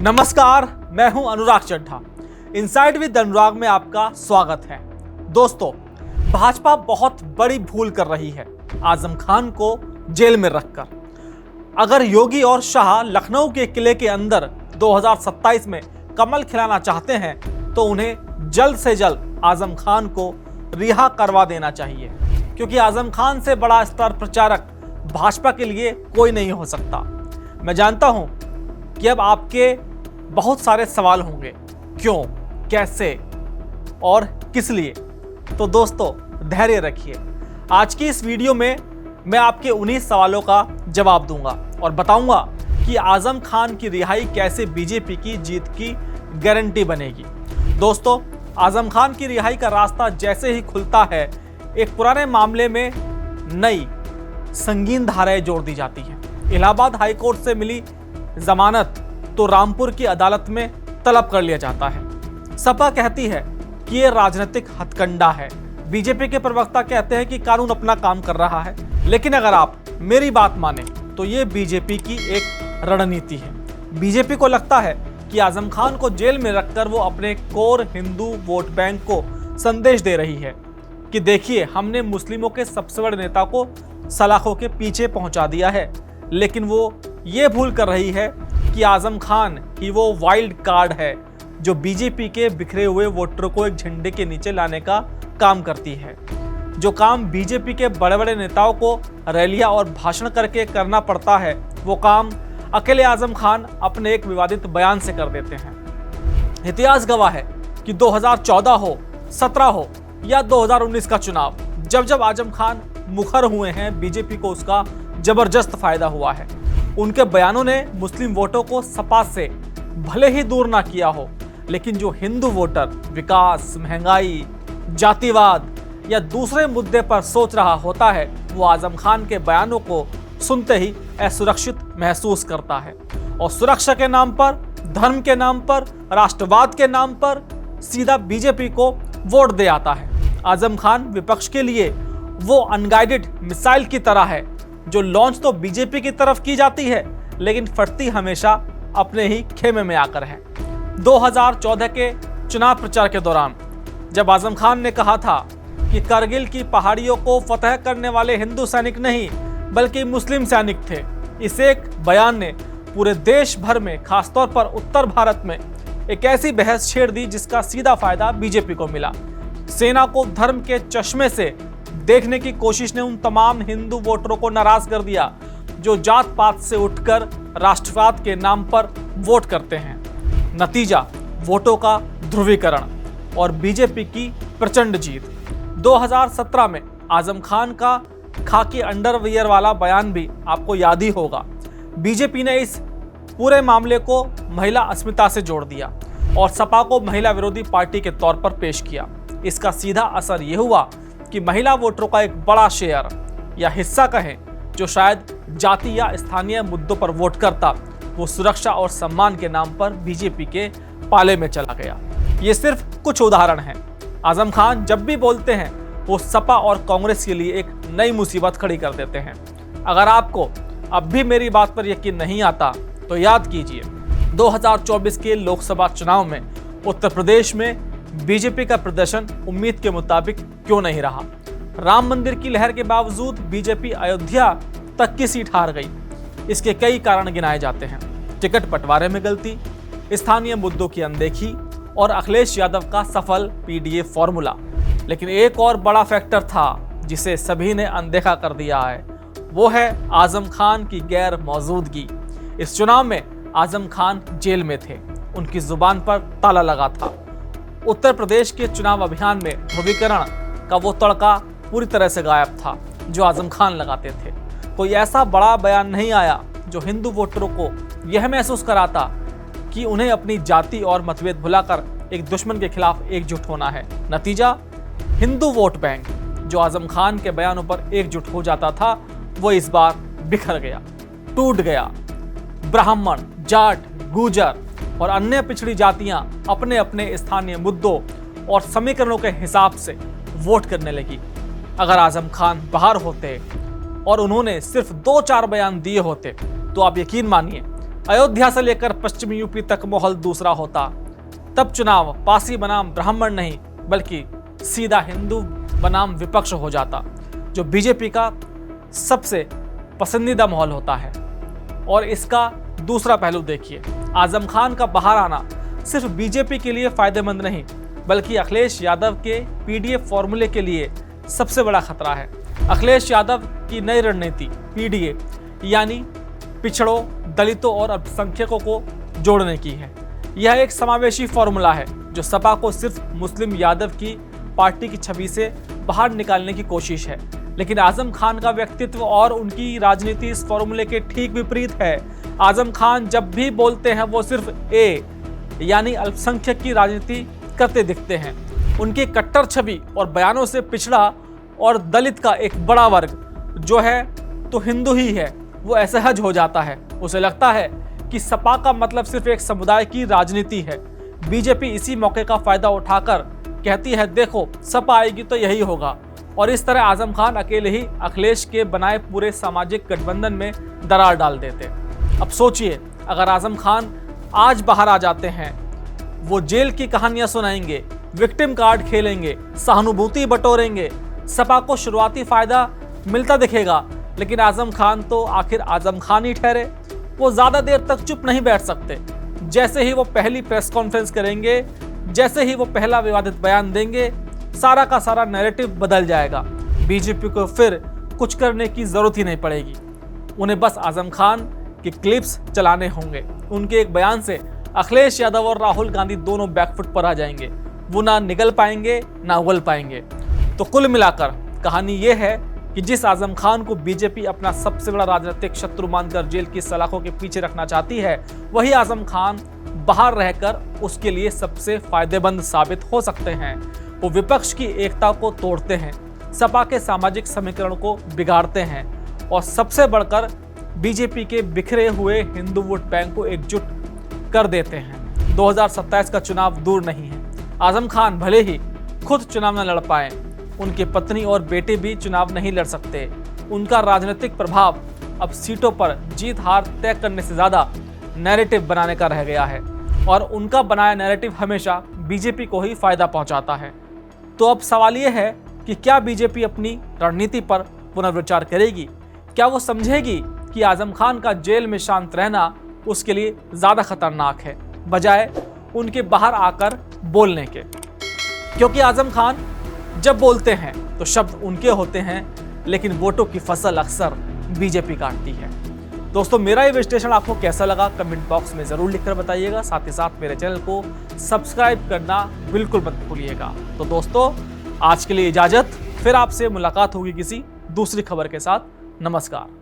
नमस्कार, मैं हूं अनुराग चड्ढा। इनसाइड विद अनुराग में आपका स्वागत है। दोस्तों, भाजपा बहुत बड़ी भूल कर रही है आजम खान को जेल में रखकर। अगर योगी और शाह लखनऊ के किले के अंदर 2027 में कमल खिलाना चाहते हैं तो उन्हें जल्द से जल्द आजम खान को रिहा करवा देना चाहिए, क्योंकि आजम खान से बड़ा स्टार प्रचारक भाजपा के लिए कोई नहीं हो सकता। मैं जानता हूं कि अब आपके बहुत सारे सवाल होंगे, क्यों, कैसे और किस लिए। तो दोस्तों, धैर्य रखिए। आज की इस वीडियो में मैं आपके उन्हीं सवालों का जवाब दूंगा और बताऊंगा कि आजम खान की रिहाई कैसे बीजेपी की जीत की गारंटी बनेगी। दोस्तों, आजम खान की रिहाई का रास्ता जैसे ही खुलता है, एक पुराने मामले में नई संगीन धाराएं जोड़ दी जाती हैं। इलाहाबाद हाईकोर्ट से मिली जमानत तो रामपुर की अदालत में तलब कर लिया जाता है। सपा कहती है कि ये राजनीतिक हथकंडा है। बीजेपी के प्रवक्ता कहते हैं कि कानून अपना काम कर रहा है। लेकिन अगर आप मेरी बात माने तो ये बीजेपी की एक रणनीति है। बीजेपी को लगता है कि आजम खान को जेल में रखकर वो अपने कोर हिंदू वोट बैंक को संदेश दे रही है कि देखिए, हमने मुस्लिमों के सबसे बड़े नेता को सलाखों के पीछे पहुंचा दिया है। लेकिन वो ये भूल कर रही है कि आजम खान ही वो वाइल्ड कार्ड है जो बीजेपी के बिखरे हुए वोटरों को एक झंडे के नीचे लाने का काम करती है। जो काम बीजेपी के बड़े बड़े नेताओं को रैलियां और भाषण करके करना पड़ता है, वो काम अकेले आजम खान अपने एक विवादित बयान से कर देते हैं। इतिहास गवाह है कि 2014 हो, 17 हो या 2019 का चुनाव, जब जब आजम खान मुखर हुए हैं, बीजेपी को उसका जबरदस्त फायदा हुआ है। उनके बयानों ने मुस्लिम वोटों को सपा से भले ही दूर ना किया हो, लेकिन जो हिंदू वोटर विकास, महंगाई, जातिवाद या दूसरे मुद्दे पर सोच रहा होता है, वो आजम खान के बयानों को सुनते ही असुरक्षित महसूस करता है और सुरक्षा के नाम पर, धर्म के नाम पर, राष्ट्रवाद के नाम पर सीधा बीजेपी को वोट दे आता है। आजम खान विपक्ष के लिए वो अनगाइडेड मिसाइल की तरह है जो लॉन्च तो बीजेपी की तरफ की जाती है, लेकिन फटती हमेशा अपने ही खेमे में आकर है। 2014 के चुनाव प्रचार के दौरान जब आजम खान ने कहा था कि करगिल की पहाड़ियों को फतह करने वाले हिंदू सैनिक नहीं बल्कि मुस्लिम सैनिक थे, इस एक बयान ने पूरे देश भर में, खासतौर पर उत्तर भारत में एक ऐसी बहस छेड़ दी जिसका सीधा फायदा बीजेपी को मिला। सेना को धर्म के चश्मे से देखने की कोशिश ने उन तमाम हिंदू वोटरों को नाराज कर दिया जो जात पात से उठकर राष्ट्रवाद के नाम पर वोट करते हैं। नतीजा, वोटों का ध्रुवीकरण और बीजेपी की प्रचंड जीत। 2017 में आजम खान का खाकी अंडरवियर वाला बयान भी आपको याद ही होगा। बीजेपी ने इस पूरे मामले को महिला अस्मिता से जोड़ दिया और सपा को महिला विरोधी पार्टी के तौर पर पेश किया। इसका सीधा असर यह हुआ कि महिला वोटरों का एक बड़ा शेयर या हिस्सा कहें, जो शायद जाति या स्थानीय मुद्दों पर वोट करता, वो सुरक्षा और सम्मान के नाम पर बीजेपी के पाले में चला गया। ये सिर्फ कुछ उदाहरण हैं। आजम खान जब भी बोलते हैं वो सपा और कांग्रेस के लिए एक नई मुसीबत खड़ी कर देते हैं। अगर आपको अब भी मेरी बात पर यकीन नहीं आता तो याद कीजिए, 2024 के लोकसभा चुनाव में उत्तर प्रदेश में बीजेपी का प्रदर्शन उम्मीद के मुताबिक क्यों नहीं रहा। राम मंदिर की लहर के बावजूद बीजेपी अयोध्या तक की सीट हार गई। इसके कई कारण गिनाए जाते हैं। टिकट बंटवारे में गलती, स्थानीय मुद्दों की अनदेखी और अखिलेश यादव का सफल पीडीए फॉर्मूला। लेकिन एक और बड़ा फैक्टर था जिसे सभी ने अनदेखा कर दिया है, वो है आजम खान की गैर मौजूदगी। इस चुनाव में आजम खान जेल में थे, उनकी जुबान पर ताला लगा था। उत्तर प्रदेश के चुनाव अभियान में ध्रुवीकरण का वो तड़का पूरी तरह से गायब था जो आजम खान लगाते थे। कोई ऐसा बड़ा बयान नहीं आया जो हिंदू वोटरों को यह महसूस कराता कि उन्हें अपनी जाति और मतभेद भुलाकर एक दुश्मन के खिलाफ एकजुट होना है। नतीजा, हिंदू वोट बैंक जो आजम खान के बयानों पर एकजुट हो जाता था, वो इस बार बिखर गया, टूट गया। ब्राह्मण, जाट, गुर्जर और अन्य पिछड़ी जातियां अपने अपने स्थानीय मुद्दों और समीकरणों के हिसाब से वोट करने लगी। अगर आजम खान बाहर होते और उन्होंने सिर्फ 2-4 बयान दिए होते तो आप यकीन मानिए अयोध्या से लेकर पश्चिमी यूपी तक माहौल दूसरा होता। तब चुनाव पासी बनाम ब्राह्मण नहीं बल्कि सीधा हिंदू बनाम विपक्ष हो जाता, जो बीजेपी का सबसे पसंदीदा माहौल होता है। और इसका दूसरा पहलू देखिए, आजम खान का बाहर आना सिर्फ बीजेपी के लिए फायदेमंद नहीं बल्कि अखिलेश यादव के पीडीए फॉर्मूले के लिए सबसे बड़ा खतरा है। अखिलेश यादव की नई रणनीति पीडीए यानी पिछड़ों, दलितों और अल्पसंख्यकों को जोड़ने की है। यह एक समावेशी फॉर्मूला है जो सपा को सिर्फ मुस्लिम यादव की पार्टी की छवि से बाहर निकालने की कोशिश है। लेकिन आजम खान का व्यक्तित्व और उनकी राजनीति इस फॉर्मूले के ठीक विपरीत है। आजम खान जब भी बोलते हैं वो सिर्फ ए यानी अल्पसंख्यक की राजनीति करते दिखते हैं। उनकी कट्टर छवि और बयानों से पिछड़ा और दलित का एक बड़ा वर्ग जो है तो हिंदू ही है वो असहज हो जाता है। उसे लगता है कि सपा का मतलब सिर्फ एक समुदाय की राजनीति है। बीजेपी इसी मौके का फायदा उठाकर कहती है देखो सपा आएगी तो यही होगा, और इस तरह आजम खान अकेले ही अखिलेश के बनाए पूरे सामाजिक गठबंधन में दरार डाल देते। अब सोचिए, अगर आजम खान आज बाहर आ जाते हैं, वो जेल की कहानियां सुनाएंगे, विक्टिम कार्ड खेलेंगे, सहानुभूति बटोरेंगे, सपा को शुरुआती फायदा मिलता दिखेगा। लेकिन आजम खान तो आखिर आजम खान ही ठहरे। वो ज्यादा देर तक चुप नहीं बैठ सकते। जैसे ही वो पहली प्रेस कॉन्फ्रेंस करेंगे, जैसे ही वो पहला विवादित बयान देंगे, सारा का सारा नैरेटिव बदल जाएगा। बीजेपी को फिर कुछ करने की जरूरत ही नहीं पड़ेगी। उन्हें बस आजम खान के क्लिप्स चलाने होंगे। उनके एक बयान से अखिलेश यादव और राहुल गांधी दोनों बैकफुट पर आ जाएंगे। वो ना निगल पाएंगे ना उगल पाएंगे। तो कुल मिलाकर कहानी ये है कि जिस आजम खान को बीजेपी अपना सबसे बड़ा राजनीतिक शत्रु मानकर जेल की सलाखों के पीछे रखना चाहती है, वही आजम खान बाहर रहकर उसके लिए सबसे फायदेमंद साबित हो सकते हैं। वो विपक्ष की एकता को तोड़ते हैं, सपा के सामाजिक समीकरण को बिगाड़ते हैं और सबसे बढ़कर बीजेपी के बिखरे हुए हिंदू वोट बैंक को एकजुट कर देते हैं। 2027 का चुनाव दूर नहीं है। आजम खान भले ही खुद चुनाव न लड़ पाए, उनके पत्नी और बेटे भी चुनाव नहीं लड़ सकते। उनका राजनीतिक प्रभाव अब सीटों पर जीत हार तय करने से ज्यादा नैरेटिव बनाने का रह गया है, और उनका बनाया नैरेटिव हमेशा बीजेपी को ही फायदा पहुंचाता है। तो अब सवाल यह है कि क्या बीजेपी अपनी रणनीति पर पुनर्विचार करेगी? क्या वो समझेगी कि आजम खान का जेल में शांत रहना उसके लिए ज्यादा खतरनाक है बजाय उनके बाहर आकर बोलने के? क्योंकि आजम खान जब बोलते हैं तो शब्द उनके होते हैं, लेकिन वोटों की फसल अक्सर बीजेपी काटती है। दोस्तों, मेरा ये विश्लेषण आपको कैसा लगा कमेंट बॉक्स में जरूर लिखकर बताइएगा। साथ ही साथ मेरे चैनल को सब्सक्राइब करना बिल्कुल मत भूलिएगा। तो दोस्तों, आज के लिए इजाजत, फिर आपसे मुलाकात होगी किसी दूसरी खबर के साथ। नमस्कार।